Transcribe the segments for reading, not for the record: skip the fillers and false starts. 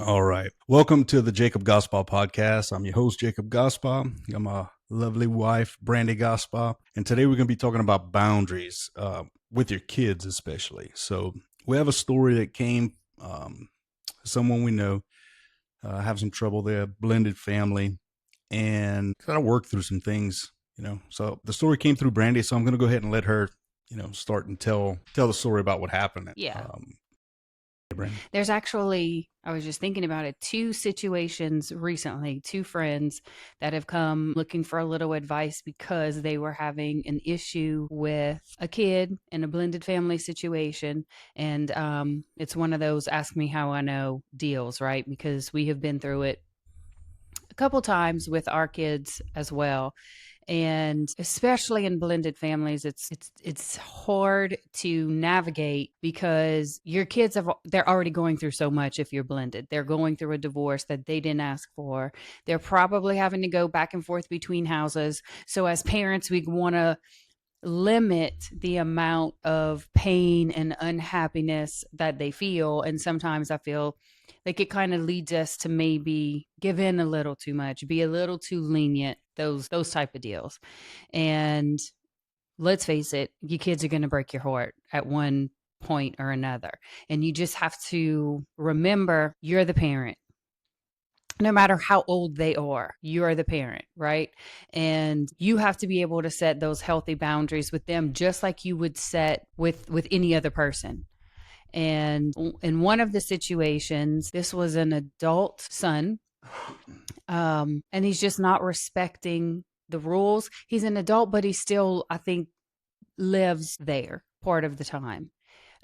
All right. Welcome to the Jacob Gospah podcast. I'm your host, Jacob Gospah. I'm my lovely wife, Brandy Gospah. And today we're going to be talking about boundaries with your kids, especially. So we have a story that came, someone we know, have some trouble there, blended family, and kind of work through some things, So the story came through Brandy, so I'm going to go ahead and let her, start and tell the story about what happened. Yeah. Brandy. There's actually, I was just thinking about it, two situations recently, two friends that have come looking for a little advice because they were having an issue with a kid in a blended family situation. And it's one of those ask me how I know deals, right? Because we have been through it a couple times with our kids as well, and especially in blended families, it's hard to navigate because your kids they're already going through so much. If you're blended, they're going through a divorce that they didn't ask for. They're probably having to go back and forth between houses. So as parents, we want to limit the amount of pain and unhappiness that they feel. And sometimes I feel like it kind of leads us to maybe give in a little too much, be a little too lenient, those type of deals. And let's face it, your kids are going to break your heart at one point or another. And you just have to remember you're the parent. No matter how old they are, you're the parent, right? And you have to be able to set those healthy boundaries with them just like you would set with any other person. And in one of the situations, this was an adult son, and he's just not respecting the rules. He's an adult, but he still, I think, lives there part of the time.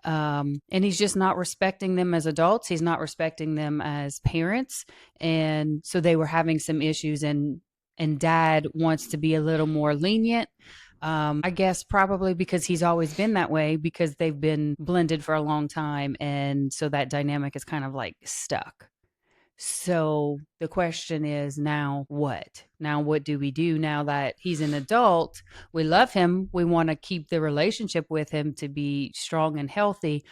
And he's just not respecting them as adults. He's not respecting them as parents. And so they were having some issues, and dad wants to be a little more lenient. I guess probably because he's always been that way because they've been blended for a long time. And so that dynamic is kind of like stuck. So the question is, now what? Now, what do we do now that he's an adult? We love him. We want to keep the relationship with him to be strong and healthy.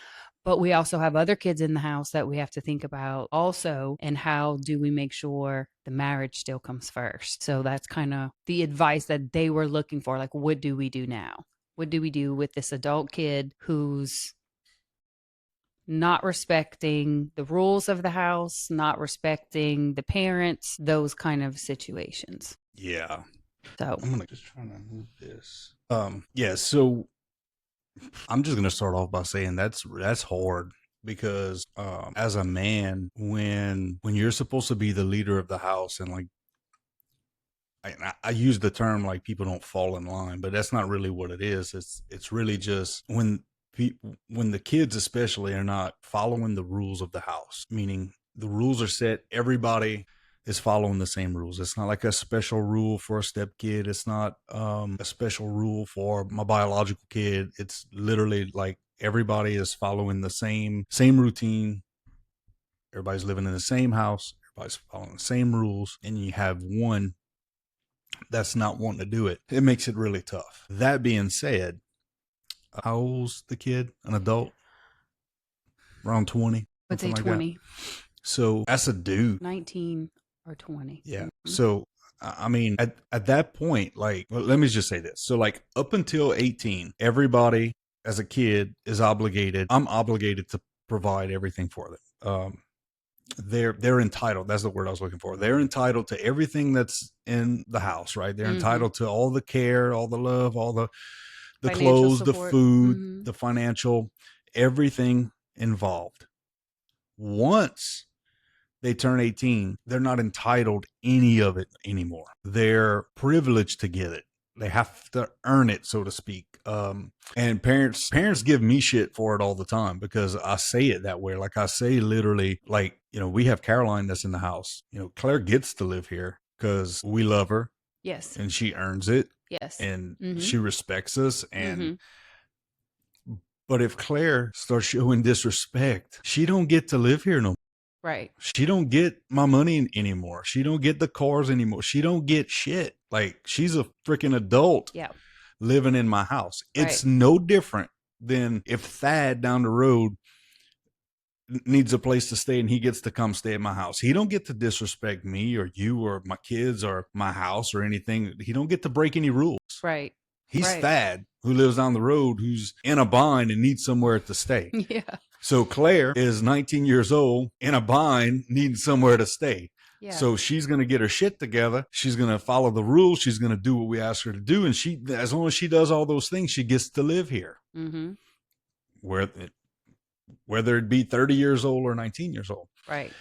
But we also have other kids in the house that we have to think about also. And how do we make sure the marriage still comes first? So that's kind of the advice that they were looking for. Like, what do we do now? What do we do with this adult kid who's not respecting the rules of the house, not respecting the parents, those kind of situations. Yeah. So I'm gonna just trying to move this. Yeah, so I'm just gonna start off by saying that's hard because as a man, when you're supposed to be the leader of the house, and like I use the term like people don't fall in line, but that's not really what it is. It's really just when the kids especially are not following the rules of the house, meaning the rules are set, everybody is following the same rules. It's not like a special rule for a step kid. It's not a special rule for my biological kid. It's literally like everybody is following the same routine. Everybody's living in the same house. Everybody's following the same rules, and you have one that's not wanting to do it. It makes it really tough. That being said, how old's the kid? An adult? Around 20? I'd say Something like that. 20, So that's a dude. 19 or 20. Yeah. Mm-hmm. So, I mean, at that point, like, well, let me just say this. So, like, up until 18, everybody as a kid is obligated. I'm obligated to provide everything for them. They're entitled. That's the word I was looking for. They're entitled to everything that's in the house, right? They're entitled to all the care, all the love, all the Financial clothes, the support. food, Mm-hmm. the financial, everything involved. Once they turn 18, they're not entitled any of it anymore. They're privileged to get it. They have to earn it, so to speak. And parents give me shit for it all the time because I say it that way. Like I say, literally, like, we have Caroline that's in the house. Claire gets to live here because we love her. Yes. And she earns it. Yes. And Mm-hmm. she respects us. And mm-hmm. But if Claire starts showing disrespect, she don't get to live here no more. Right. She don't get my money anymore. She don't get the cars anymore. She don't get shit. Like, she's a freaking adult. Yeah. Living in my house. It's right. no different than if Thad down the road needs a place to stay and he gets to come stay at my house. He don't get to disrespect me or you or my kids or my house or anything. He don't get to break any rules. Right. He's Right. Thad, who lives down the road, who's in a bind and needs somewhere to stay. Yeah. So Claire is 19 years old, in a bind, needing somewhere to stay. Yeah. So she's going to get her shit together. She's going to follow the rules. She's going to do what we ask her to do. And she, as long as she does all those things, she gets to live here. Mm-hmm. Whether it be 30 years old or 19 years old. Right.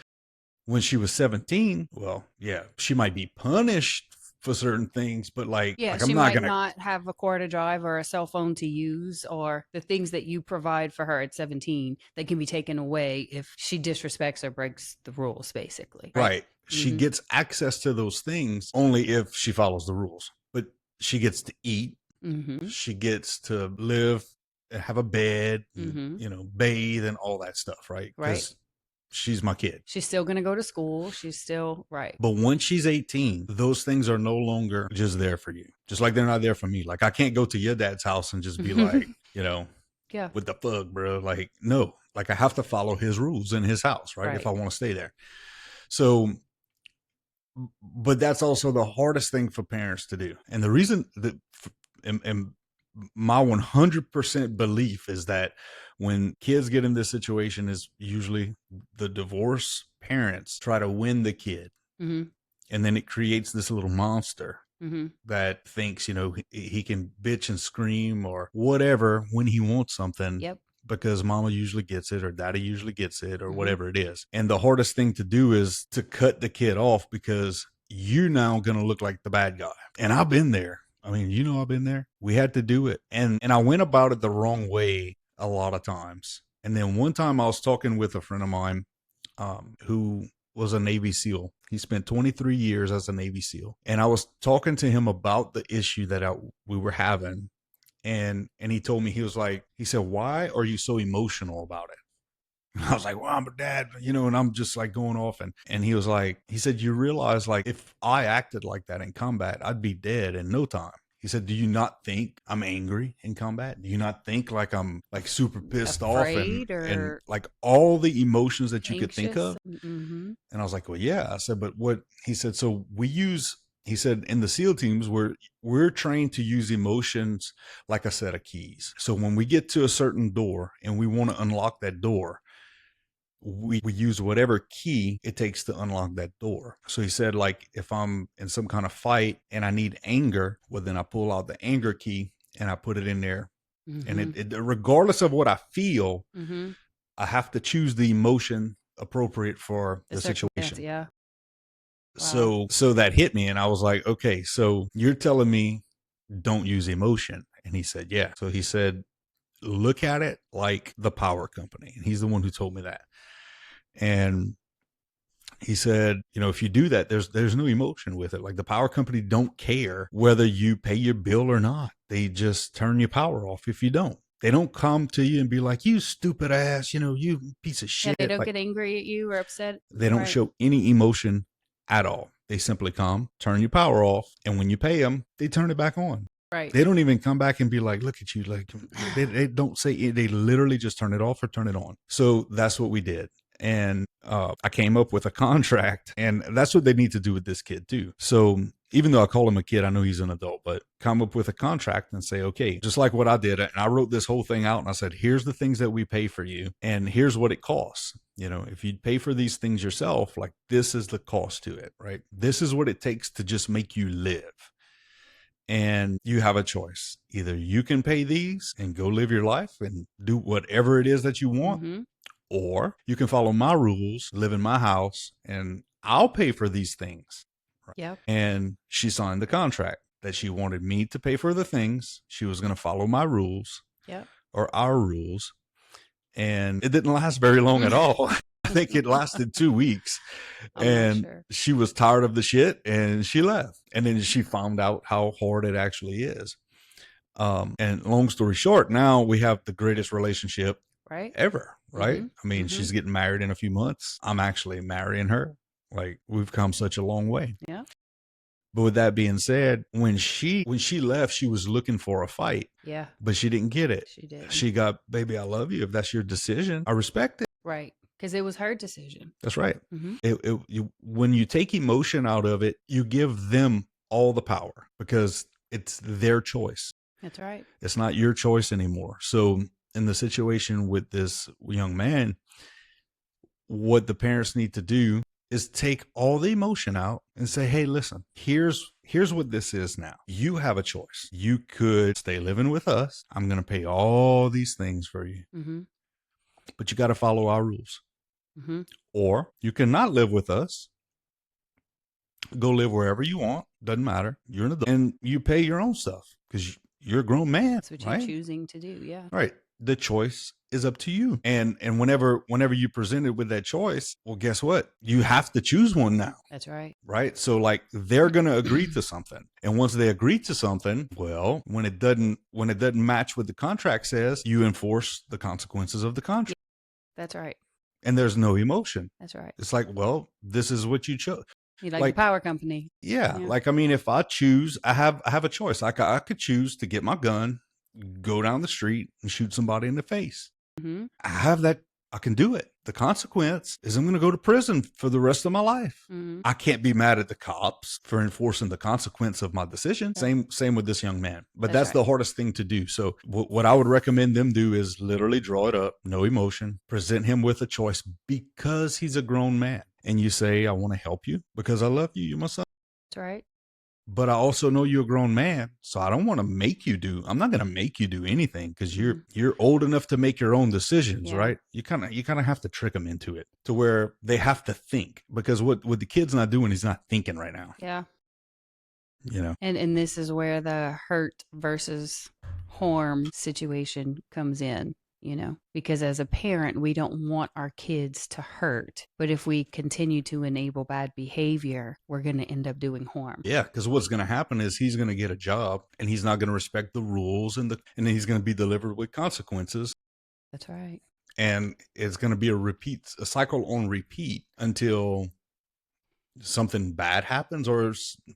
When she was 17, well, yeah, she might be punished for certain things, but Yeah, like she I'm not might going to. not have a car to drive or a cell phone to use, or the things that you provide for her at 17 that can be taken away if she disrespects or breaks the rules, basically. Right. She gets access to those things only if she follows the rules. But she gets to eat. Mm-hmm. She gets to live, have a bed, and, bathe and all that stuff, right? Because she's my kid. She's still going to go to school. She's still right. But once she's 18, those things are no longer just there for you. Just like they're not there for me. Like I can't go to your dad's house and just be like, yeah, what the fuck, bro? Like, no, like I have to follow his rules in his house, right? If I want to stay there. So, but that's also the hardest thing for parents to do. And the reason that, and my 100% belief is that when kids get in this situation is usually the divorce parents try to win the kid. Mm-hmm. And then it creates this little monster mm-hmm. that thinks, he can bitch and scream or whatever when he wants something. Yep. Because mama usually gets it or daddy usually gets it or Mm-hmm. whatever it is. And the hardest thing to do is to cut the kid off because you're now going to look like the bad guy. And I've been there. I mean, I've been there. We had to do it. And I went about it the wrong way a lot of times. And then one time I was talking with a friend of mine who was a Navy SEAL. He spent 23 years as a Navy SEAL. And I was talking to him about the issue that we were having. And he told me, he said, why are you so emotional about it? And I was like, well, I'm a dad, and I'm just like going off. And he was like, he said, you realize like if I acted like that in combat, I'd be dead in no time. He said, do you not think I'm angry in combat? Do you not think like I'm like super pissed off and like all the emotions that you could think of? Mm-hmm. And I was like, well, yeah. I said, but what he said, so he said, in the SEAL teams, we're trained to use emotions like a set of keys. So when we get to a certain door and we want to unlock that door, we use whatever key it takes to unlock that door. So he said, like, if I'm in some kind of fight and I need anger, well, then I pull out the anger key and I put it in there. Mm-hmm. And it regardless of what I feel, mm-hmm. I have to choose the emotion appropriate for the situation. Yeah. Wow. So that hit me and I was like, okay, so you're telling me don't use emotion. And he said, yeah. So he said, look at it like the power company. And he's the one who told me that. And he said, if you do that, there's no emotion with it. Like the power company don't care whether you pay your bill or not. They just turn your power off if you don't. They don't come to you and be like, you stupid ass, you piece of shit. Yeah, they don't like, get angry at you or upset. They don't show any emotion at all. They simply come, turn your power off. And when you pay them, they turn it back on. Right. They don't even come back and be like, look at you. Like they don't say it. They literally just turn it off or turn it on. So that's what we did. And I came up with a contract, and that's what they need to do with this kid too. So even though I call him a kid, I know he's an adult, but come up with a contract and say, okay, just like what I did. And I wrote this whole thing out and I said, here's the things that we pay for you. And here's what it costs. If you pay for these things yourself, like this is the cost to it, right? This is what it takes to just make you live. And you have a choice. Either you can pay these and go live your life and do whatever it is that you want, mm-hmm. or you can follow my rules, live in my house, and I'll pay for these things. Right? Yeah. And she signed the contract that she wanted me to pay for the things. She was going to follow my rules, or our rules. And it didn't last very long at all. I think it lasted 2 weeks. She was tired of the shit and she left. And then she found out how hard it actually is. And long story short, now we have the greatest relationship ever, right? Mm-hmm. I mean, she's getting married in a few months. I'm actually marrying her. Like we've come such a long way. Yeah. But with that being said, when she left, she was looking for a fight. Yeah. But she didn't get it. She did. She got, baby, I love you. If that's your decision, I respect it. Right. Because it was her decision. That's right. Mm-hmm. When you take emotion out of it, you give them all the power because it's their choice. That's right. It's not your choice anymore. So in the situation with this young man, what the parents need to do is take all the emotion out and say, hey, listen, here's what this is now. You have a choice. You could stay living with us. I'm going to pay all these things for you, Mm-hmm. but you got to follow our rules. Mm-hmm. Or you cannot live with us. Go live wherever you want. Doesn't matter. You're an adult and you pay your own stuff because you're a grown man, That's what you're right? choosing to do. Yeah. Right. The choice is up to you. And whenever you presented with that choice, well, guess what? You have to choose one now. That's right. Right. So like they're gonna agree to something. And once they agree to something, well, when it doesn't match what the contract says, you enforce the consequences of the contract. That's right. And there's no emotion. That's right. It's like, well, this is what you chose. You like the power company. Yeah. Like, I mean, if I choose, I have a choice. I could choose to get my gun, go down the street and shoot somebody in the face. Mm-hmm. I have that. I can do it. The consequence is I'm going to go to prison for the rest of my life. Mm-hmm. I can't be mad at the cops for enforcing the consequence of my decision. Yeah. Same with this young man. But That's that's the hardest thing to do. So what I would recommend them do is literally draw it up, no emotion, present him with a choice because he's a grown man. And you say, I want to help you because I love you. You're my son. That's right. But I also know you're a grown man, so I don't want to make you do. I'm not going to make you do anything because you're old enough to make your own decisions, right? You kind of have to trick them into it to where they have to think because what the kid's not doing, he's not thinking right now. Yeah. You know. And this is where the hurt versus harm situation comes in. You know, because as a parent, we don't want our kids to hurt. But if we continue to enable bad behavior, we're going to end up doing harm. Yeah, because what's going to happen is he's going to get a job and he's not going to respect the rules and then he's going to be delivered with consequences. That's right. And it's going to be a cycle on repeat until something bad happens or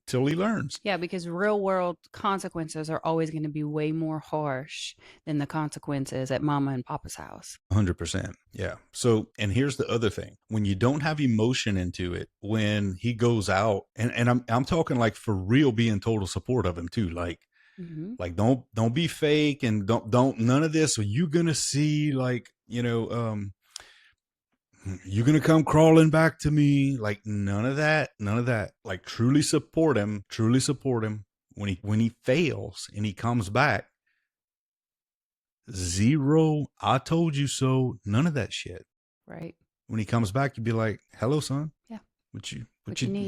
till he learns. Yeah, because real world consequences are always going to be way more harsh than the consequences at mama and papa's house. 100%. Yeah. So, and here's the other thing. When you don't have emotion into it, when he goes out and I'm talking like for real being total support of him too. Like, like don't be fake and don't none of this. Are you going to see like, you're going to come crawling back to me. Like none of that. Like truly support him when he fails and he comes back. Zero, I told you so. None of that shit. Right. When he comes back, you'd be like, hello, son. Yeah. What you need?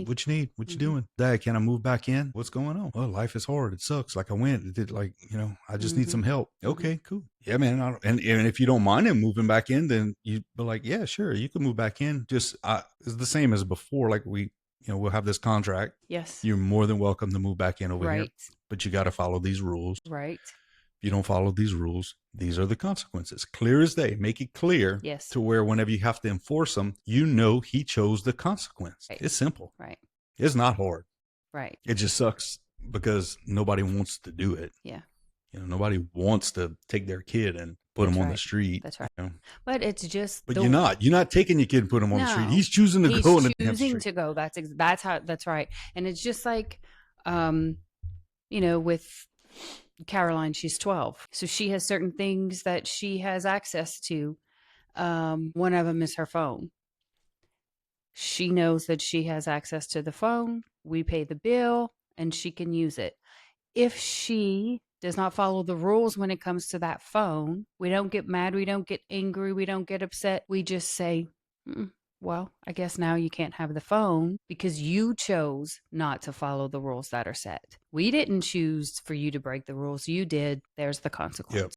What you need? What you doing? Dad, can I move back in? What's going on? Well, life is hard. It sucks. Like I went, it did like, I just need some help. Okay, cool. Yeah, man. And if you don't mind him moving back in, then you'd be like, yeah, sure. You can move back in. Just, it's the same as before. Like we'll have this contract. Yes. You're more than welcome to move back in over here. Right. But you got to follow these rules. Right. If you don't follow these rules, these are the consequences. Clear as day. Make it clear to where whenever you have to enforce them, he chose the consequence. Right. It's simple. Right. It's not hard. Right. It just sucks because nobody wants to do it. Yeah. Nobody wants to take their kid and put him on the street. That's right. But it's just. But you're not taking your kid and putting him on the street. He's choosing to go. He's choosing to go. That's right. And it's just like, with Caroline, she's 12. So she has certain things that she has access to. One of them is her phone. She knows that she has access to the phone. We pay the bill and she can use it. If she does not follow the rules when it comes to that phone, we don't get mad. We don't get angry. We don't get upset. We just say, well, I guess now you can't have the phone because you chose not to follow the rules that are set. We didn't choose for you to break the rules. You did. There's the consequence. Yep.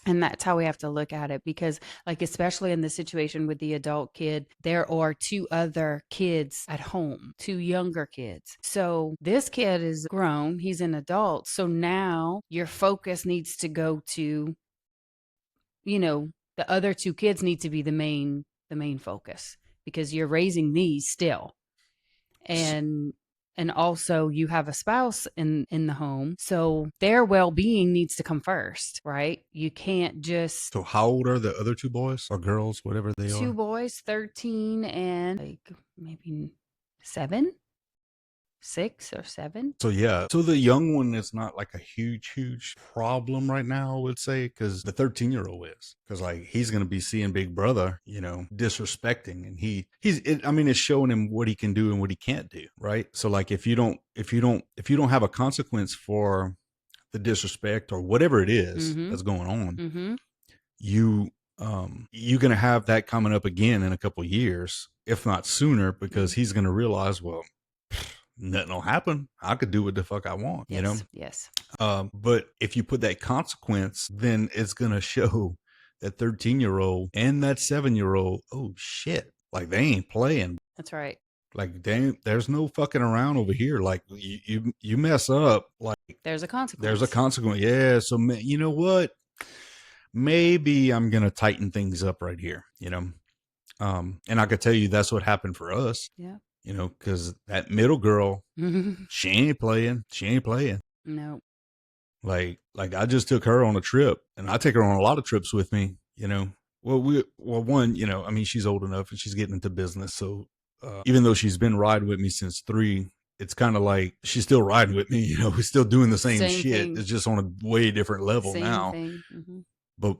And that's how we have to look at it because, like, especially in the situation with the adult kid, there are 2 other kids at home, 2 younger kids. So this kid is grown. He's an adult. So now your focus needs to go to, the other 2 kids need to be the main focus because you're raising these still. And and also you have a spouse in the home, so their well-being needs to come first, right? You can't just. So how old are the other two boys or girls, whatever they Two are? boys, 13 and like maybe 7, 6 or 7. So yeah, so the young one is not like a huge problem right now, I would say, because the 13-year-old is, because like he's gonna be seeing Big Brother, disrespecting, and I mean, it's showing him what he can do and what he can't do, right? So like if you don't have a consequence for the disrespect or whatever it is Mm-hmm. that's going on, Mm-hmm. you you're gonna have that coming up again in a couple of years, if not sooner, Yeah. because he's gonna realize, well, nothing will happen. I could do what the fuck I want, Yes. Yes. But if you put that consequence, then it's gonna show that 13-year-old and that 7-year-old, oh shit, like they ain't playing. That's right. Like damn, there's no fucking around over here. Like you mess up, like There's a there's a consequence. consequence. Yeah. So you know what? Maybe I'm gonna tighten things up right here. And I could tell you that's what happened for us. Yeah. Because that middle girl, she ain't playing. She ain't playing. No. Like I just took her on a trip, and I take her on a lot of trips with me. One, I mean, she's old enough and she's getting into business, so even though she's been riding with me since 3, it's kind of like she's still riding with me. We're still doing the same Same shit. thing. It's just on a way different level Same now. thing. Mm-hmm.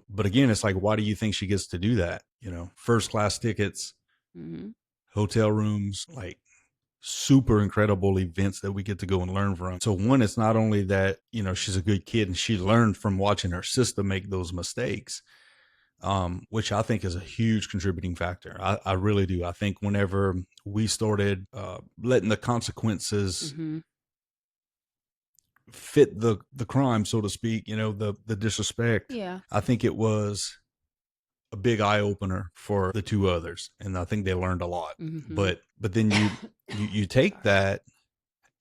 But again, it's like, why do you think she gets to do that? First class tickets, Mm-hmm. hotel rooms, like super incredible events that we get to go and learn from. So one, it's not only that, she's a good kid and she learned from watching her sister make those mistakes, which I think is a huge contributing factor. I really do. I think whenever we started letting the consequences Mm-hmm. fit the crime, so to speak, the disrespect, Yeah. I think it was a big eye opener for the two others, and I think they learned a lot. Mm-hmm. But then you take Sorry. that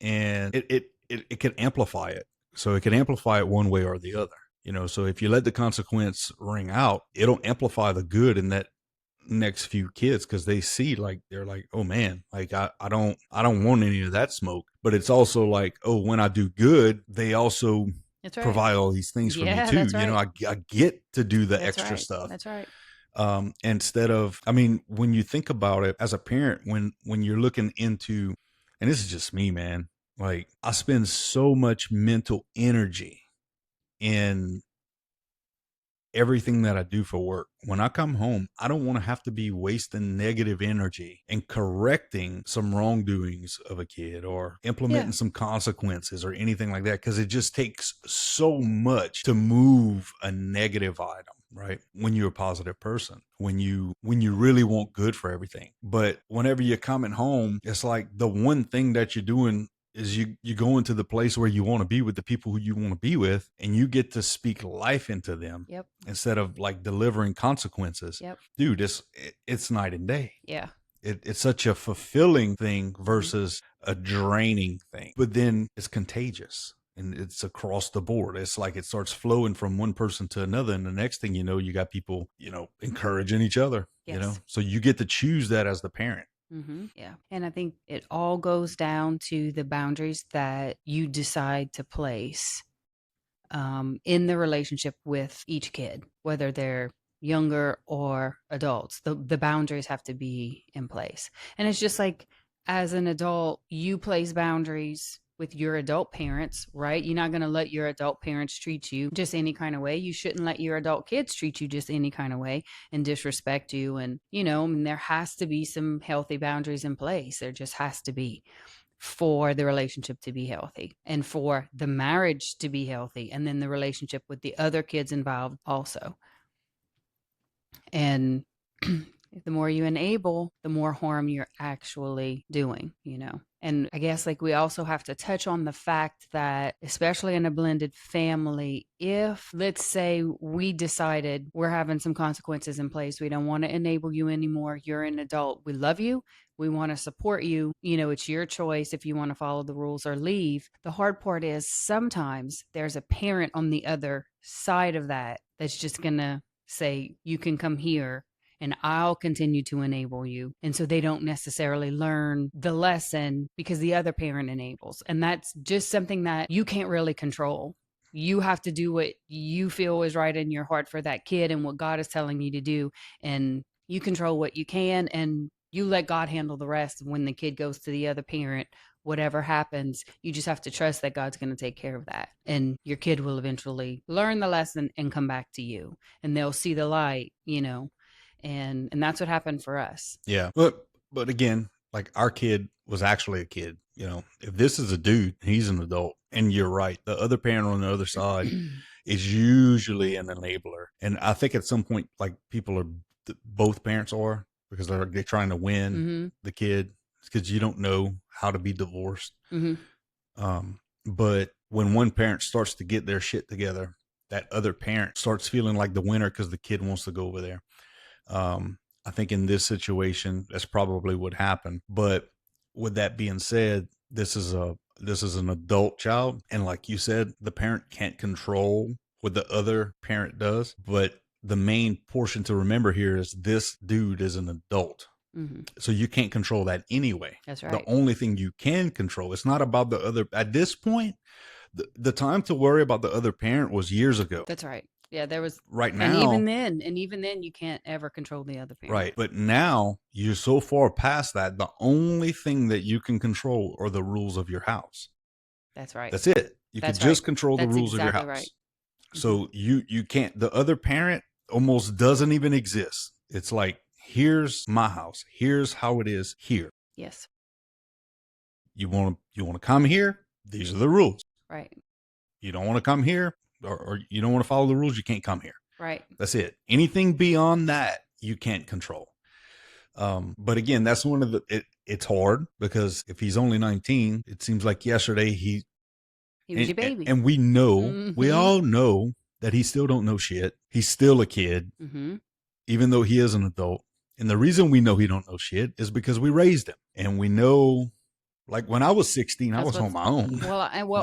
and it can amplify it. So it can amplify it one way or the other. So if you let the consequence ring out, it'll amplify the good in that next few kids, because they see, like, they're like, oh man, like I don't want any of that smoke. But it's also like, oh, when I do good, they also That's right. provide all these things for me Yeah, too. that's right. I get to do the That's extra right. stuff. That's right. Instead of, I mean, when you think about it as a parent, when you're looking into, and this is just me, man, like I spend so much mental energy in everything that I do for work. When I come home, I don't want to have to be wasting negative energy and correcting some wrongdoings of a kid or Yeah. implementing some consequences or anything like that, because it just takes so much to move a negative item, right? When you're a positive person, when you really want good for everything. But whenever you're coming home, it's like the one thing that you're doing is you go into the place where you want to be with the people who you want to be with, and you get to speak life into them Yep. instead of like delivering consequences. Yep. Dude, it's night and day. Yeah. It's such a fulfilling thing Mm-hmm. versus a draining thing. But then it's contagious and it's across the board. It's like it starts flowing from one person to another. And the next thing you know, you got people, encouraging each other, Yes. so you get to choose that as the parent. Mm-hmm. Yeah. And I think it all goes down to the boundaries that you decide to place in the relationship with each kid, whether they're younger or adults. The boundaries have to be in place. And it's just like, as an adult, you place boundaries with your adult parents, right? You're not going to let your adult parents treat you just any kind of way. You shouldn't let your adult kids treat you just any kind of way and disrespect you. And, I mean, there has to be some healthy boundaries in place. There just has to be, for the relationship to be healthy and for the marriage to be healthy, and then the relationship with the other kids involved also. And the more you enable, the more harm you're actually doing. And I guess like we also have to touch on the fact that, especially in a blended family, if let's say we decided we're having some consequences in place, we don't want to enable you anymore, you're an adult, we love you, we want to support you, it's your choice if you want to follow the rules or leave. The hard part is sometimes there's a parent on the other side of that that's just going to say, you can come here and I'll continue to enable you. And so they don't necessarily learn the lesson because the other parent enables. And that's just something that you can't really control. You have to do what you feel is right in your heart for that kid and what God is telling you to do. And you control what you can, and you let God handle the rest. When the kid goes to the other parent, whatever happens, you just have to trust that God's going to take care of that. And your kid will eventually learn the lesson and come back to you, and they'll see the light, and that's what happened for us. Yeah. But again, like our kid was actually a kid. If this is a dude, he's an adult. And you're right. The other parent on the other side is usually an enabler. And I think at some point, like people are, both parents are, because they're trying to win Mm-hmm. the kid, because you don't know how to be divorced. Mm-hmm. But when one parent starts to get their shit together, that other parent starts feeling like the winner because the kid wants to go over there. I think in this situation, that's probably what happened. But with that being said, this is an adult child, and like you said, the parent can't control what the other parent does. But the main portion to remember here is this dude is an adult. Mm-hmm. So you can't control that anyway. That's The right. only thing you can control, it's not about the other. At this point, the time to worry about the other parent was years ago. That's right. Yeah, there was, Right and now, even then, you can't ever control the other parent. right. But now you're so far past that. The only thing that you can control are the rules of your house. That's right. That's it. You could That's right. just control the That's rules of your exactly right. house. Mm-hmm. So you can't, the other parent almost doesn't even exist. It's like, here's my house. Here's how it is here. Yes. You want to come here? These are the rules. Right. You don't want to come here, or you don't want to follow the rules, you can't come here. Right. That's it. Anything beyond that, you can't control. But again, that's one of it's hard because if he's only 19, it seems like yesterday He was your baby. and we Mm-hmm. all know that he still don't know shit. He's still a kid, Mm-hmm. even though he is an adult. And the reason we know he don't know shit is because we raised him, and we know, like when I was 16, I That's was on what's my own.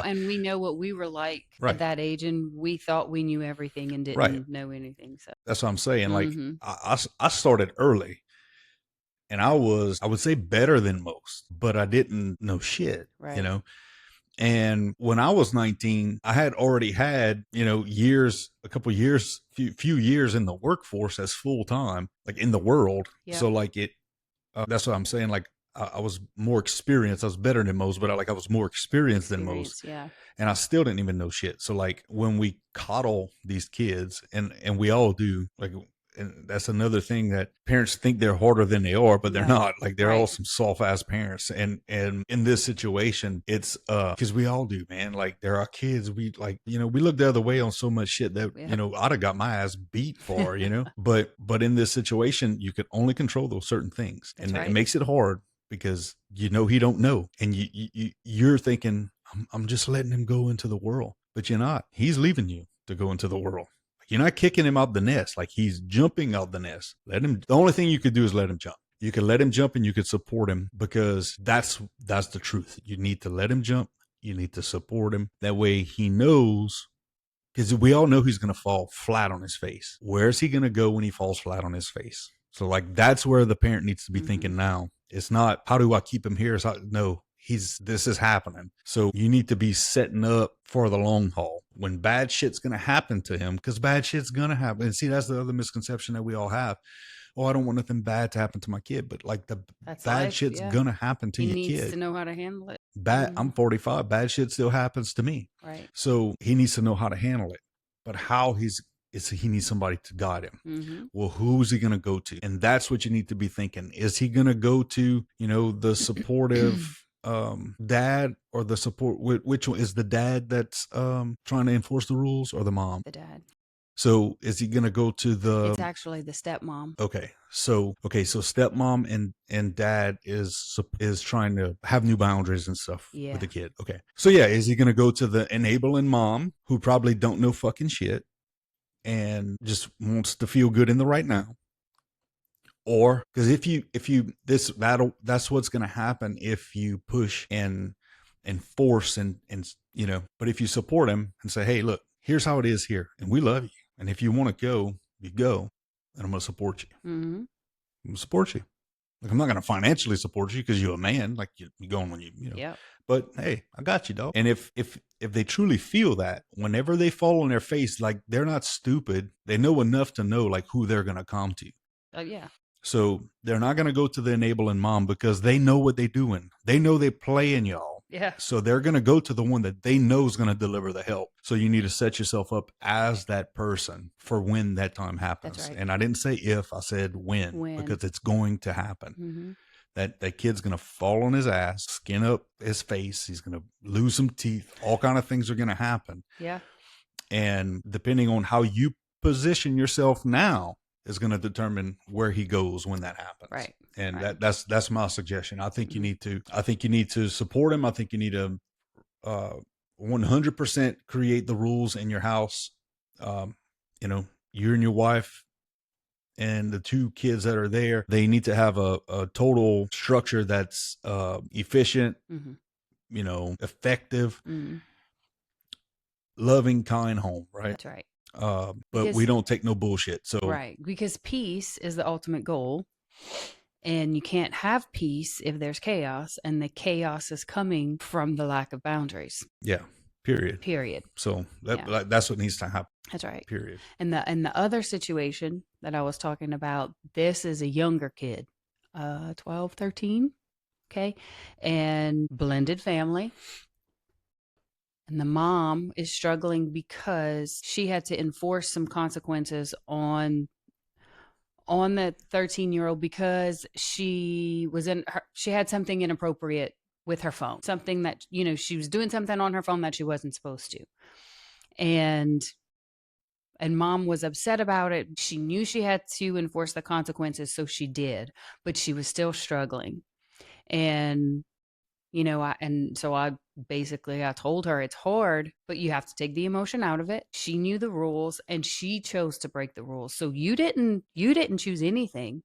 and we know what we were like at Right. that age, and we thought we knew everything and Right. didn't know anything. So, That's what I'm saying. Like mm-hmm. I started early, and I would say better than most, but I didn't know shit, Right. And when I was 19, I had already had, a couple years, few years in the workforce as full time, like in the world. Yeah. So like that's what I'm saying. Like I was more experienced. I was better than most, but I was more experienced than most. Yeah. And I still didn't even know shit. So like when we coddle these kids, and we all do, like, and that's another thing that parents think they're harder than they are, but they're No. not. Like they're all Right. some soft ass parents. And in this situation, it's because we all do, man. Like there are kids we like, we look the other way on so much shit that Yep. I'd have got my ass beat for, but in this situation, you can only control those certain things. That's And right. it makes it hard because he don't know, and you're thinking, I'm just letting him go into the world, but you're not. He's leaving you to go into the world. You're not kicking him out the nest. Like he's jumping out the nest. Let him. The only thing you could do is let him jump. You could let him jump, and you could support him, because that's the truth. You need to let him jump. You need to support him. That way he knows, because we all know he's going to fall flat on his face. Where's he going to go when he falls flat on his face? So like that's where the parent needs to be thinking now. It's not, how do I keep him here? No, this is happening. So you need to be setting up for the long haul. When bad shit's going to happen to him, because bad shit's going to happen. And see, that's the other misconception that we all have. Oh, I don't want nothing bad to happen to my kid. But like That's bad life. shit's Yeah. going to happen to He your needs kid. to know how to handle it. I'm 45. Bad shit still happens to me. Right. So he needs to know how to handle it. But how he needs somebody to guide him. Mm-hmm. Well, who's he going to go to? And that's what you need to be thinking. Is he going to go to, the supportive dad, or the support? Which one is the dad that's trying to enforce the rules, or the mom? The dad. So is he going to go to It's actually the stepmom. Okay. So stepmom and dad is trying to have new boundaries and stuff Yeah. with the kid. Okay. So yeah, is he going to go to the enabling mom, who probably don't know fucking shit and just wants to feel good in the right now? Or because that's what's going to happen if you push and force and but if you support him and say, hey, look, here's how it is here, and we love you, and if you want to go, you go. and I'm going to support you. Mm-hmm. I'm going to support you. Like, I'm not going to financially support you because you're a man. Like, you're going when you know. Yep. But hey, I got you, dog. And if they truly feel that, whenever they fall on their face, like, they're not stupid. They know enough to know like who they're going to come to. Yeah. So they're not going to go to the enabling mom because they know what they're doing. They know they're playing y'all. Yeah. So they're going to go to the one that they know is going to deliver the help. So you need to set yourself up as that person for when that time happens. That's right. And I didn't say if, I said when. Because it's going to happen. Mm-hmm. That kid's going to fall on his ass, skin up his face. He's going to lose some teeth. All kind of things are going to happen. Yeah. And depending on how you position yourself now is going to determine where he goes when that happens. Right. And right. that's my suggestion. I think you need to support him. I think you need to 100% create the rules in your house. You know, you and your wife and the two kids that are there, they need to have a total structure that's efficient, you know, effective, loving, kind home, right? That's right. But we don't take no bullshit. So right, because peace is the ultimate goal, and you can't have peace if there's chaos, and the chaos is coming from the lack of boundaries. yeah, period. So that's what needs to happen. That's right. Period. And the other situation that I was talking about, this is a younger kid, 12, 13. Okay. And blended family. And the mom is struggling because she had to enforce some consequences on the 13-year-old because she had something inappropriate with her phone, something that, she was doing something on her phone that she wasn't supposed to. And mom was upset about it. She knew she had to enforce the consequences, so she did, but she was still struggling. And so I told her it's hard, but you have to take the emotion out of it. She knew the rules and she chose to break the rules. So you didn't choose anything.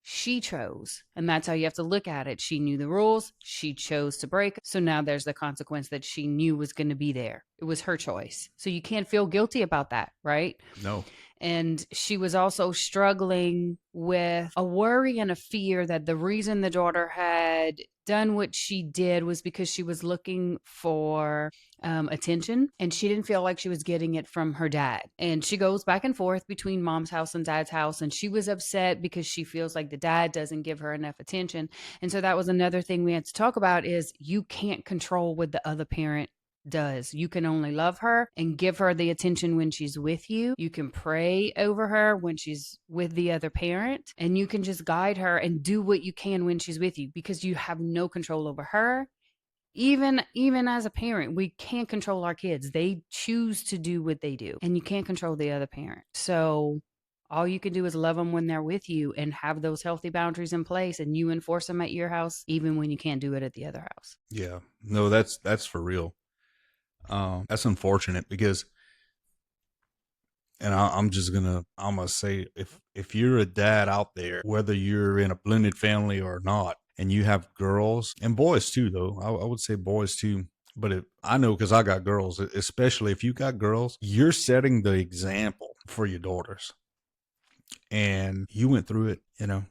She chose. And that's how you have to look at it. She knew the rules. She chose to break. So now there's the consequence that she knew was going to be there. It was her choice. So you can't feel guilty about that, right? No. And she was also struggling with a worry and a fear that the reason the daughter had done what she did was because she was looking for attention, and she didn't feel like she was getting it from her dad. And she goes back and forth between mom's house and dad's house, and she was upset because she feels like the dad doesn't give her enough attention. And so that was another thing we had to talk about, is you can't control what the other parent does. You can only love her and give her the attention when she's with you. You can pray over her when she's with the other parent, and you can just guide her and do what you can when she's with you, because you have no control over her. Even as a parent, we can't control our kids. They choose to do what they do, and you can't control the other parent. So all you can do is love them when they're with you and have those healthy boundaries in place, and you enforce them at your house, even when you can't do it at the other house. Yeah, no, that's for real. That's unfortunate because, and I'm gonna say, if you're a dad out there, whether you're in a blended family or not, and you have girls and boys too, though, I would say boys too. But I know, because I got girls, especially if you got girls, you're setting the example for your daughters. And you went through it, and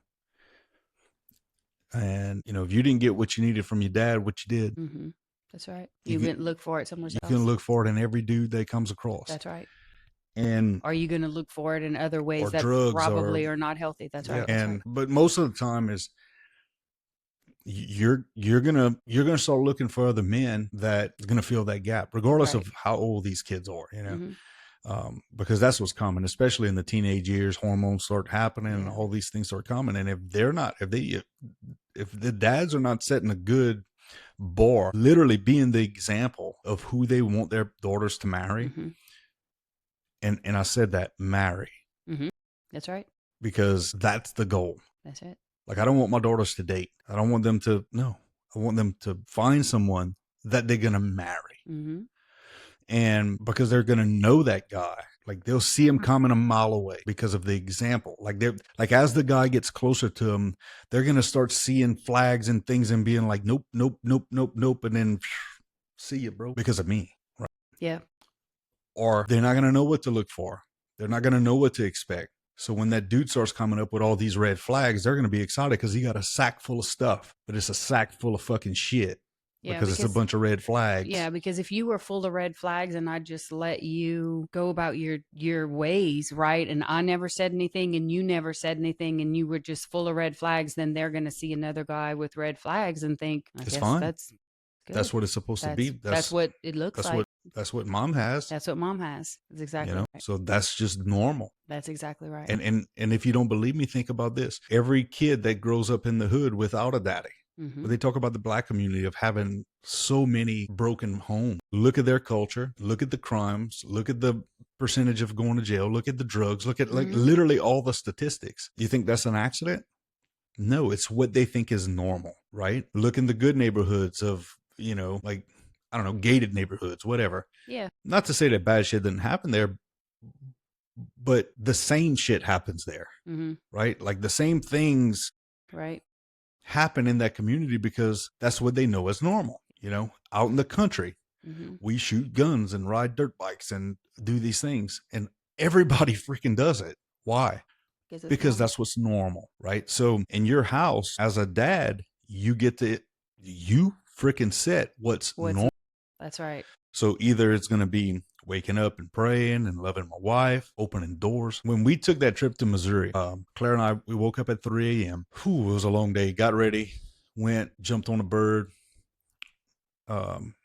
if you didn't get what you needed from your dad, what you did, that's right. You can look for it somewhere else. You can look for it in every dude that comes across. That's right. And are you going to look for it in other ways that probably are not healthy? That's right. Yeah. That's right. But most of the time is you're gonna start looking for other men that's gonna fill that gap, regardless of how old these kids are, because that's what's common, especially in the teenage years. Hormones start happening, and all these things start coming. And if the dads are not setting a good bar, literally being the example of who they want their daughters to marry, and I said that, marry. That's right. Because that's the goal. That's it. Like, I don't want my daughters to date. I don't want them to, no. I want them to find someone that they're going to marry. And because they're going to know that guy, like, they'll see him coming a mile away because of the example. Like as the guy gets closer to him, they're going to start seeing flags and things and being like, nope, nope, nope, nope, nope. And then see you, bro, because of me. Right. Yeah. Or they're not going to know what to look for. They're not going to know what to expect. So when that dude starts coming up with all these red flags, they're going to be excited because he got a sack full of stuff, but it's a sack full of fucking shit Yeah, because it's a bunch of red flags. because if you were full of red flags and I just let you go about your ways, right? And I never said anything and you never said anything and you were just full of red flags, then they're going to see another guy with red flags and think, I It's guess fine. that's good. That's what it's supposed to be. That's what it looks That's like. what that's what mom has, That's what mom has. That's exactly right. So that's just normal. That's exactly right. And if you don't believe me, think about this. Every kid that grows up in the hood without a daddy, Mm-hmm. they talk about the black community of having so many broken homes. Look at their culture, look at the crimes, look at the percentage of going to jail, look at the drugs, look at like literally all the statistics. You think that's an accident? No, it's what they think is normal, right? Look in the good neighborhoods of, like, I don't know, gated neighborhoods, whatever. Yeah. Not to say that bad shit didn't happen there, but the same shit happens there, Mm-hmm. right? Like the same things Right. happen in that community because that's what they know as normal. Out in the country, Mm-hmm. we shoot guns and ride dirt bikes and do these things, and everybody freaking does it. Why? Because that's what's normal, right? So in your house, as a dad, you freaking set what's normal. That's right. So either it's going to be waking up and praying and loving my wife, opening doors. When we took that trip to Missouri, Claire and I, we woke up at 3 a.m. It was a long day. Got ready, went, jumped on a bird,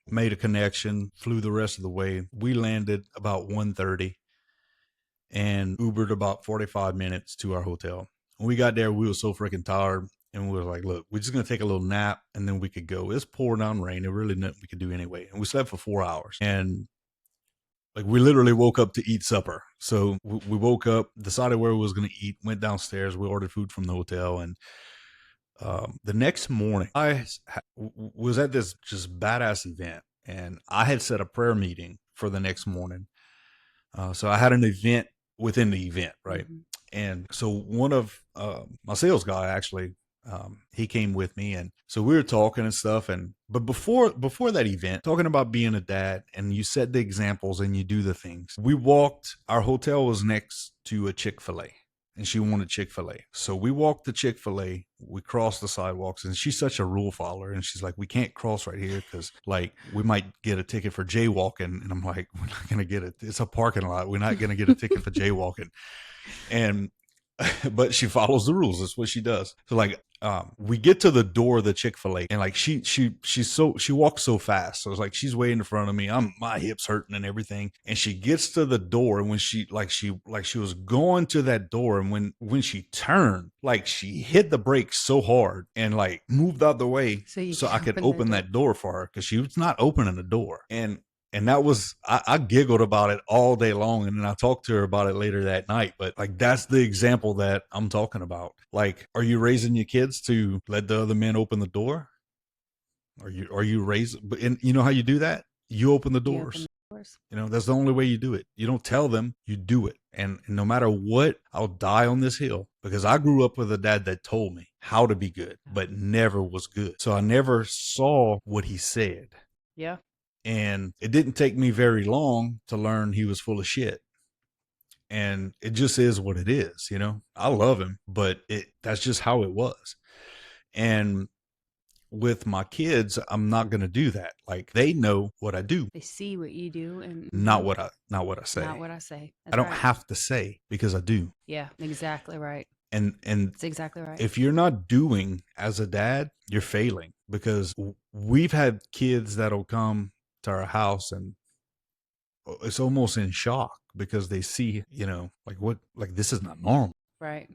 made a connection, flew the rest of the way. We landed about 1:30 and Ubered about 45 minutes to our hotel. When we got there, we were so freaking tired. And we were like, look, we're just going to take a little nap and then we could go. It's pouring down rain. There really nothing we could do anyway. And we slept for 4 hours. And like we literally woke up to eat supper. So we woke up, decided where we was going to eat, went downstairs. We ordered food from the hotel. And the next morning, I was at this just badass event. And I had set a prayer meeting for the next morning. So I had an event within the event, right? Mm-hmm. And so one of my sales guy actually, he came with me, and so we were talking and stuff. But before that event, talking about being a dad, and you set the examples and you do the things. We walked. Our hotel was next to a Chick-fil-A, and she wanted Chick-fil-A. So we walked to Chick-fil-A. We crossed the sidewalks, and she's such a rule follower, and she's like, "We can't cross right here because like we might get a ticket for jaywalking." And I'm like, "We're not gonna get it. It's a parking lot. We're not gonna get a ticket for jaywalking." And but she follows the rules. That's what she does. So like, we get to the door of the Chick-fil-A, and like she walks so fast. So it's like she's way in front of me. My hips hurting and everything. And she gets to the door, and when she was going to that door, and when she turned, like she hit the brakes so hard and like moved out the way so I could open that door for her because she was not opening the door. And that was, I giggled about it all day long. And then I talked to her about it later that night. But like, that's the example that I'm talking about. Like, are you raising your kids to let the other men open the door? Are you raising, and you know how you do that? You open the doors. That's the only way you do it. You don't tell them, you do it. And no matter what, I'll die on this hill because I grew up with a dad that told me how to be good, but never was good. So I never saw what he said. Yeah. And it didn't take me very long to learn he was full of shit. And it just is what it is, I love him, but that's just how it was. And with my kids, I'm not going to do that. Like they know what I do. They see what you do and not what I say. Not what I say. I don't have to say because I do. Yeah, exactly right. And that's exactly right. If you're not doing as a dad, you're failing because we've had kids that'll come to our house and it's almost in shock because they see, like this is not normal. Right.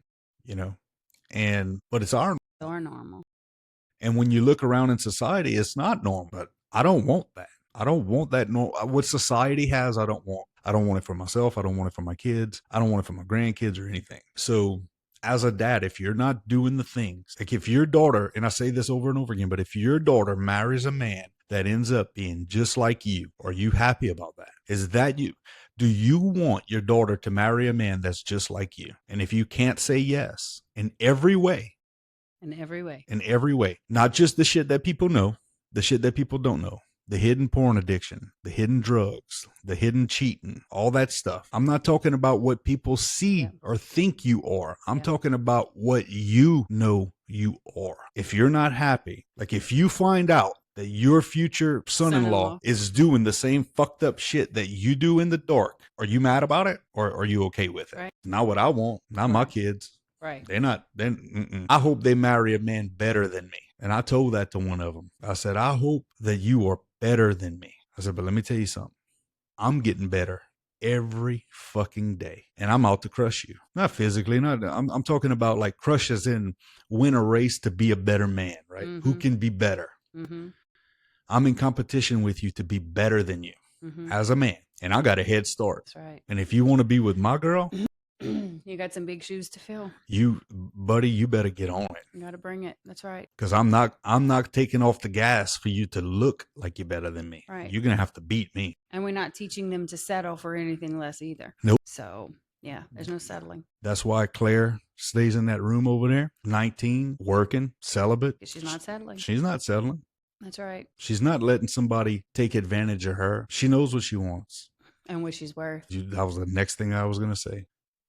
But it's our normal. And when you look around in society, it's not normal. But I don't want that. I don't want that. What society has, I don't want. I don't want it for myself. I don't want it for my kids. I don't want it for my grandkids or anything. So as a dad, if you're not doing the things, like if your daughter, and I say this over and over again, but if your daughter marries a man that ends up being just like you, are you happy about that? Is that you? Do you want your daughter to marry a man that's just like you? And if you can't say yes in every way, not just the shit that people know, the shit that people don't know, the hidden porn addiction, the hidden drugs, the hidden cheating, all that stuff. I'm not talking about what people see or think you are. I'm talking about what you know you are. If you're not happy, like if you find out that your future son-in-law is doing the same fucked up shit that you do in the dark, are you mad about it, or are you okay with it? Not what I want. Not my kids. They're not. I hope they marry a man better than me. And I told that to one of them. I said, I hope that you are better than me. I said, but let me tell you something. I'm getting better every fucking day. And I'm out to crush you. Not physically. I'm talking about like crush as in win a race to be a better man, right? Who can be better? I'm in competition with you to be better than you as a man. And I got a head start. That's right. And if you want to be with my girl, you got some big shoes to fill. Buddy, you better get on it. You got to bring it. That's right. Because I'm not taking off the gas for you to look like you're better than me. Right. You're gonna have to beat me. And we're not teaching them to settle for anything less either. Nope. So yeah, there's no settling. That's why Claire stays in that room over there, 19, working, celibate. She's not settling. She's not settling. That's right. She's not letting somebody take advantage of her. She knows what she wants. And what she's worth. That was the next thing I was gonna say.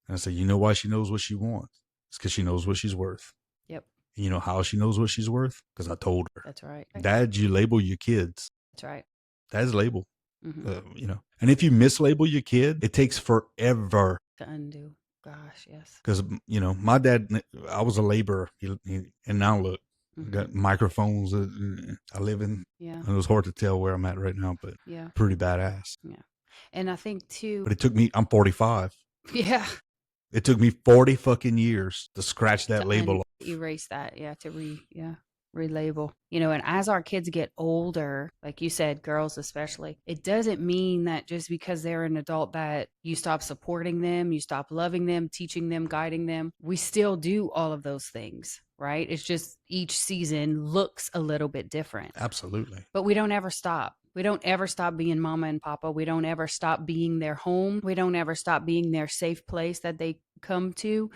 And I said, you know why she knows what she wants? It's because she knows what she's worth. Yep. And you know how she knows what she's worth? Because I told her. That's right. Dad, you label your kids. That's right. Dad's label. And if you mislabel your kid, it takes forever to undo. Gosh, yes. Because, my dad, I was a laborer. And now look, I got microphones. I live in. Yeah. And it was hard to tell where I'm at right now, but pretty badass. Yeah. And I think too. But it took me, I'm 45. Yeah. It took me 40 fucking years to scratch that label off. Erase that. Yeah. Relabel. And as our kids get older, like you said, girls especially, it doesn't mean that just because they're an adult that you stop supporting them, you stop loving them, teaching them, guiding them. We still do all of those things, right? It's just each season looks a little bit different. Absolutely. But we don't ever stop. We don't ever stop being mama and papa. We don't ever stop being their home. We don't ever stop being their safe place that they come to.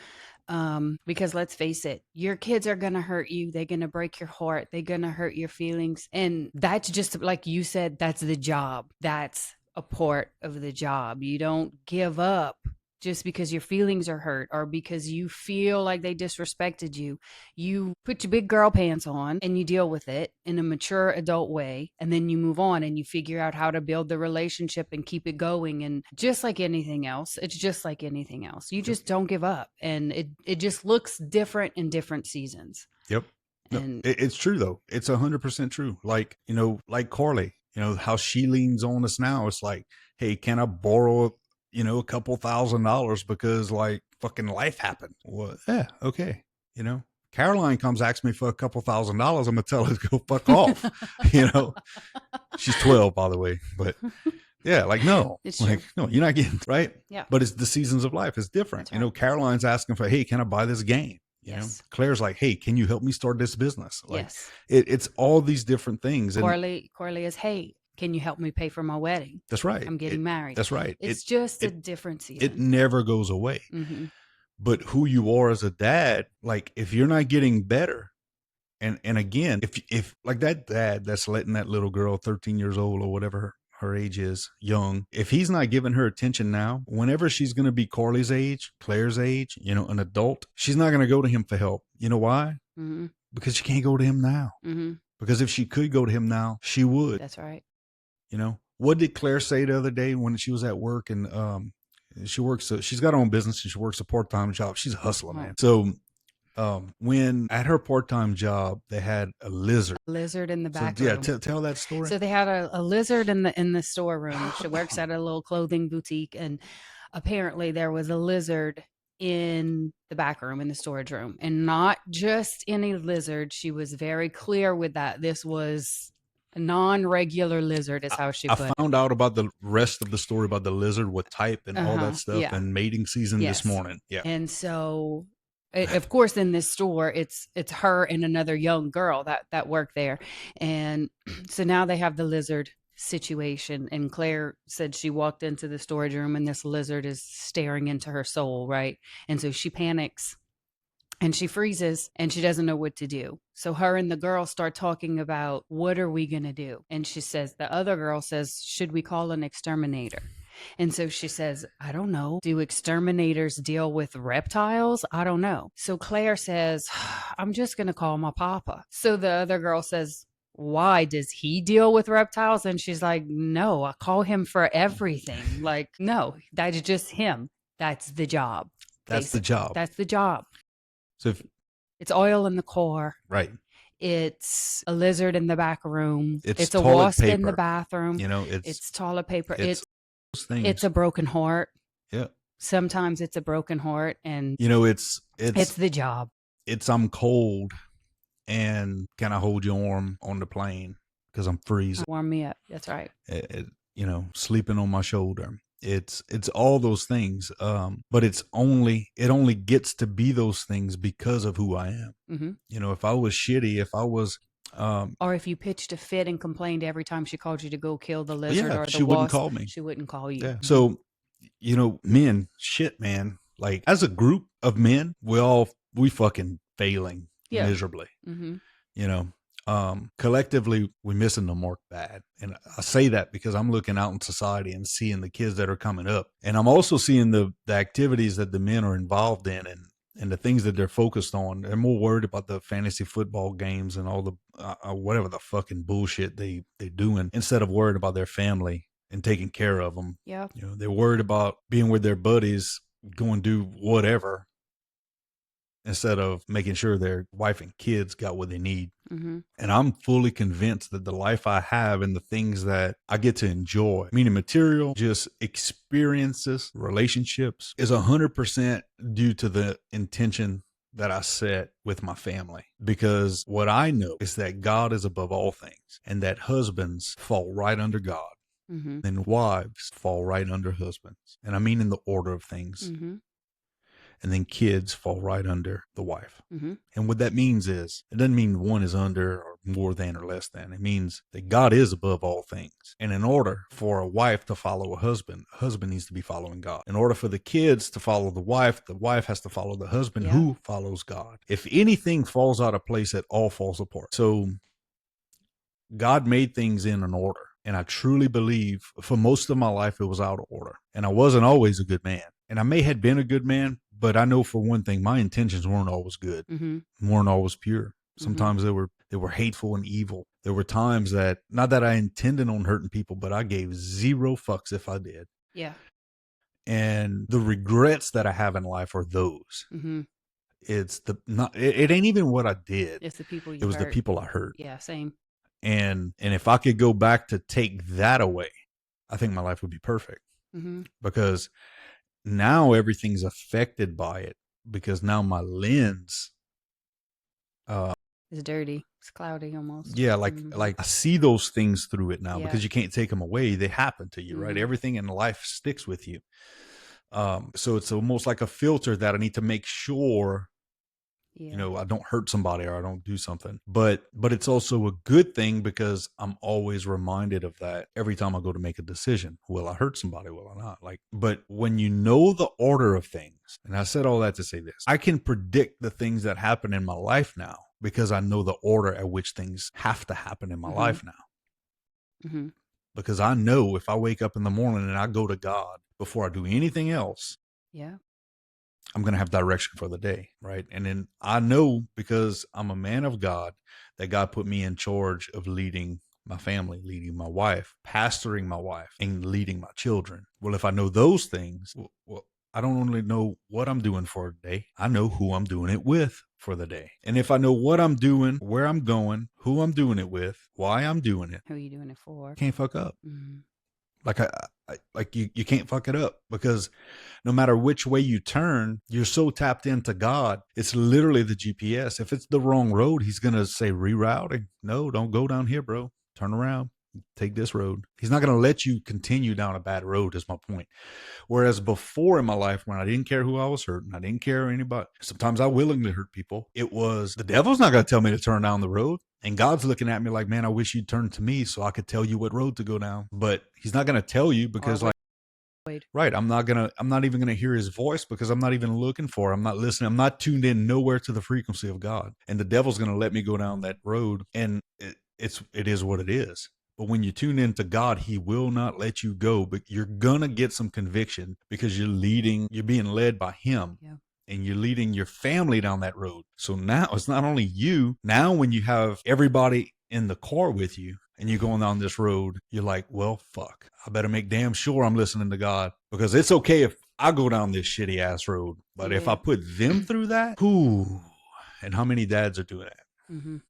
Because let's face it, your kids are going to hurt you. They're going to break your heart. They're going to hurt your feelings. And that's just like you said, that's the job. That's a part of the job. You don't give up just because your feelings are hurt or because you feel like they disrespected you. You put your big girl pants on and you deal with it in a mature adult way. And then you move on and you figure out how to build the relationship and keep it going. And just like anything else, it's just like anything else. You just don't give up. And it just looks different in different seasons. Yep. No, it's true though. It's 100% true. Like, like Carly, how she leans on us now. It's like, hey, can I borrow a couple $1,000 because like fucking life happened. Well, yeah, okay. Caroline comes asks me for a couple $1,000. I'm gonna tell her to go fuck off. She's 12, by the way, but yeah, like no, it's like true. no, you're not getting right. Yeah, but it's the seasons of life. It's different. Right. Caroline's asking for, hey, can I buy this game? Claire's like, hey, can you help me start this business? Like, it's all these different things. Corley is, hey, can you help me pay for my wedding? That's right. I'm getting married. That's right. It's just a different season. It never goes away. Mm-hmm. But who you are as a dad, like if you're not getting better, and again, if like that dad that's letting that little girl, 13 years old or whatever her age is, young, if he's not giving her attention now, whenever she's going to be Carly's age, Claire's age, an adult, she's not going to go to him for help. You know why? Mm-hmm. Because she can't go to him now. Mm-hmm. Because if she could go to him now, she would. That's right. What did Claire say the other day when she was at work and she works, she's got her own business and she works a part-time job. She's a hustler, man. So when at her part-time job, they had a lizard in the back room. Yeah, tell that story. So they had a lizard in the storeroom. She works at a little clothing boutique, and apparently there was a lizard in the back room, in the storage room, and not just any lizard. She was very clear with that. This was a non-regular lizard is how she put it. I found out about the rest of the story about the lizard, what type and all that stuff, and mating season this morning. Yeah. And so, of course, in this store, it's her and another young girl that work there. And so now they have the lizard situation. And Claire said she walked into the storage room and this lizard is staring into her soul, right? And so she panics. and she freezes and she doesn't know what to do. So her and the girl start talking about, what are we going to do? And she says, the other girl says, should we call an exterminator? And so she says, I don't know. Do exterminators deal with reptiles? I don't know. So Claire says, I'm just going to call my papa. So the other girl says, why does he deal with reptiles? And she's like, no, I call him for everything. Like, no, that's just him. That's the job. That's the job. That's the job. So if, It's oil in the core. right. It's a lizard in the back room. It's a toilet wasp paper. in the bathroom. You know, It's toilet paper. it's those things. It's a broken heart. Yeah. Sometimes it's a broken heart, and You know, it's the job. It's I'm cold, and can I hold your arm on the plane because I'm freezing? Warm me up. That's right. You know, sleeping on my shoulder. It's all those things. But it only gets to be those things because of who I am. Mm-hmm. You know, if I was shitty, if I was, or if you pitched a fit and complained every time she called you to go kill the lizard or the she wouldn't call me. She wouldn't call you. Yeah. Mm-hmm. So, you know, men, shit, man. Like as a group of men, we fucking failing miserably. Mm-hmm. You know, collectively we missing the mark bad. And I say that because I'm looking out in society and seeing the kids that are coming up. And I'm also seeing the activities that the men are involved in and the things that they're focused on. They're more worried about the fantasy football games and all the whatever the fucking bullshit they're doing instead of worried about their family and taking care of them. Yeah. You know, they're worried about being with their buddies, going to do whatever, instead of making sure their wife and kids got what they need. Mm-hmm. And I'm fully convinced that the life I have and the things that I get to enjoy, meaning material, just experiences, relationships, is 100% due to the intention that I set with my family. Because what I know is that God is above all things and that husbands fall right under God. Mm-hmm. And wives fall right under husbands. And I mean in the order of things. Mm-hmm. And then kids fall right under the wife. Mm-hmm. And what that means is, it doesn't mean one is under or more than or less than. It means that God is above all things. And in order for a wife to follow a husband needs to be following God. In order for the kids to follow the wife has to follow the husband who follows God. If anything falls out of place, it all falls apart. So God made things in an order. And I truly believe for most of my life, it was out of order. And I wasn't always a good man. And I may have been a good man, but I know for one thing, my intentions weren't always good, weren't always pure. Sometimes they were hateful and evil. There were times that, not that I intended on hurting people, but I gave zero fucks if I did. Yeah. And the regrets that I have in life are those. Mm-hmm. It ain't even what I did. It's the people it was hurt. The people I hurt. Yeah, same. And if I could go back to take that away, I think my life would be perfect. Mm-hmm. Because now everything's affected by it, because now my lens it's dirty. It's cloudy almost. Yeah, like I see those things through it now because you can't take them away. They happen to you, right? Everything in life sticks with you. So it's almost like a filter that I need to make sure you know, I don't hurt somebody or I don't do something. But it's also a good thing because I'm always reminded of that every time I go to make a decision. Will I hurt somebody? Will I not? But when you know the order of things, and I said all that to say this, I can predict the things that happen in my life now because I know the order at which things have to happen in my life now. Because I know if I wake up in the morning and I go to God before I do anything else, I'm going to have direction for the day, right? And then I know, because I'm a man of God, that God put me in charge of leading my family, leading my wife, pastoring my wife, and leading my children. Well, if I know those things, well, I don't only know what I'm doing for a day, I know who I'm doing it with for the day. And if I know what I'm doing, where I'm going, who I'm doing it with, why I'm doing it, who are you doing it for, can't fuck up. You can't fuck it up, because no matter which way you turn, you're so tapped into God. It's literally the GPS. If it's the wrong road, he's going to say rerouting. No, don't go down here, bro. Turn around. Take this road. He's not going to let you continue down a bad road, is my point. Whereas before in my life, when I didn't care who I was hurting, I didn't care anybody. Sometimes I willingly hurt people. It was the devil's not going to tell me to turn down the road. And God's looking at me like, man, I wish you'd turn to me so I could tell you what road to go down. But he's not going to tell you because Right. I'm not even gonna hear his voice because I'm not even looking for it. I'm not listening. I'm not tuned in nowhere to the frequency of God. And the devil's gonna let me go down that road. And it is what it is. But when you tune into God, he will not let you go. But you're gonna get some conviction because you're being led by him. Yeah. And you're leading your family down that road. So now it's not only you. Now, when you have everybody in the car with you and you're going down this road, you're like, well, fuck, I better make damn sure I'm listening to God, because it's okay if I go down this shitty ass road. But if I put them through that, whoo, and how many dads are doing that?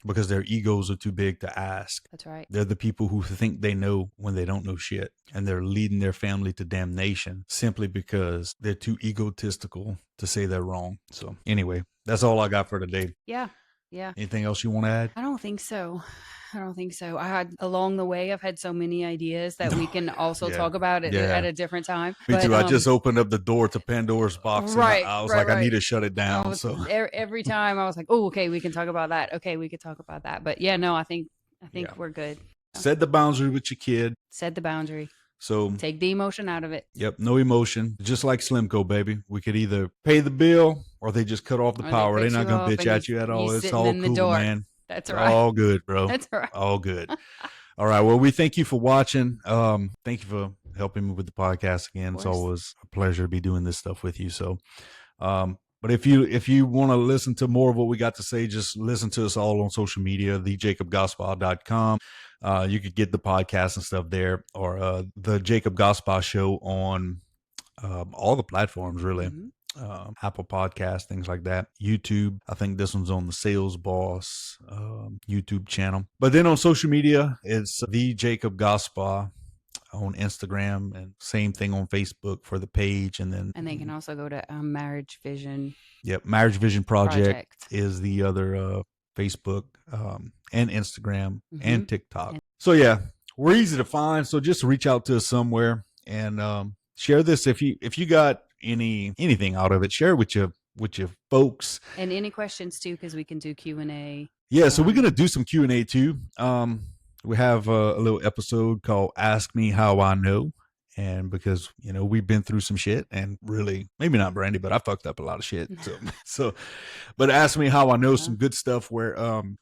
Because their egos are too big to ask. That's right. They're the people who think they know when they don't know shit. And they're leading their family to damnation simply because they're too egotistical to say they're wrong. So anyway, that's all I got for today. Yeah. Yeah. Anything else you want to add? I don't think so. Along the way, I've had so many ideas that we can also talk about it at a different time. Me too. I just opened up the door to Pandora's box. Right. And I was like, I need to shut it down. So every time I was like, oh, okay, we can talk about that. Okay, we could talk about that. But yeah, no, I think we're good. Set the boundary with your kid. Set the boundary. So take the emotion out of it. Yep, no emotion. Just like Slimco, baby. We could either pay the bill or they just cut off the power. They're not gonna bitch at you at all. It's all cool, man. That's right. All good, bro. That's right. All good. All right. Well, we thank you for watching. Thank you for helping me with the podcast again. It's always a pleasure to be doing this stuff with you. So, but if you want to listen to more of what we got to say, just listen to us all on social media, thejacobgospah.com. You could get the podcast and stuff there, or the Jacob Gospah Show on all the platforms, really. Apple Podcast, things like that. YouTube. I think this one's on the Sales Boss YouTube channel. But then on social media, it's the Jacob Gospah on Instagram, and same thing on Facebook for the page. And they can also go to Marriage Vision. Yep, Marriage Vision Project is the other Facebook and Instagram and TikTok. So yeah, we're easy to find. So just reach out to us somewhere and share this if you got anything out of it. Share it with your folks, and any questions too, because we can do Q&A. Yeah, so we're gonna do some Q&A too. We have a little episode called Ask Me How I Know. And because, we've been through some shit, and really, maybe not Brandy, but I fucked up a lot of shit. But ask me how I know some good stuff where,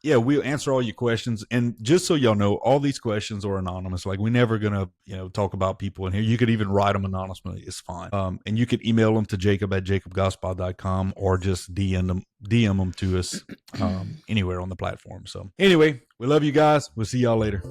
we'll answer all your questions. And just so y'all know, all these questions are anonymous. Like, we're never going to, talk about people in here. You could even write them anonymously. It's fine. And you could email them to jacob@jacobgospah.com or just DM them to us anywhere on the platform. So anyway, we love you guys. We'll see y'all later.